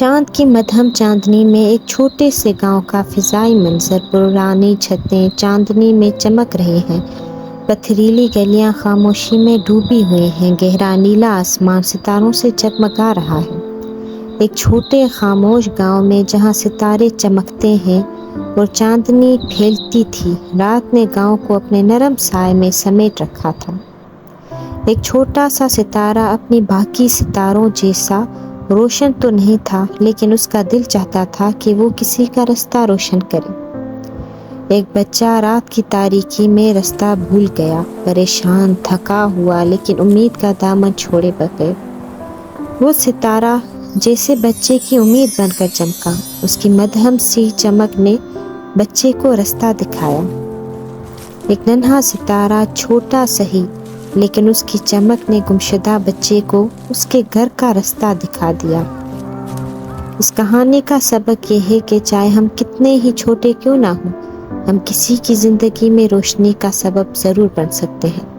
چاند کی مدھم چاندنی میں ایک چھوٹے سے گاؤں کا فضائی منظر، پرانی چھتیں چاندنی میں چمک رہی ہیں، پتھریلی گلیاں خاموشی میں ڈوبی ہوئی ہیں، گہرا نیلا آسمان ستاروں سے جگمگا رہا ہے۔ ایک چھوٹے خاموش گاؤں میں جہاں ستارے چمکتے ہیں اور چاندنی پھیلتی تھی، رات نے گاؤں کو اپنے نرم سائے میں سمیٹ رکھا تھا۔ ایک چھوٹا سا ستارہ اپنی باقی ستاروں جیسا روشن تو نہیں تھا، لیکن اس کا دل چاہتا تھا کہ وہ کسی کا رستہ روشن کرے۔ ایک بچہ رات کی تاریکی میں رستہ بھول گیا، پریشان، تھکا ہوا، لیکن امید کا دامن چھوڑے بغیر۔ وہ ستارہ جیسے بچے کی امید بن کر چمکا، اس کی مدھم سی چمک نے بچے کو رستہ دکھایا۔ ایک ننھا ستارہ، چھوٹا سہی، لیکن اس کی چمک نے گمشدہ بچے کو اس کے گھر کا رستہ دکھا دیا۔ اس کہانی کا سبق یہ ہے کہ چاہے ہم کتنے ہی چھوٹے کیوں نہ ہوں، ہم کسی کی زندگی میں روشنی کا سبب ضرور بن سکتے ہیں۔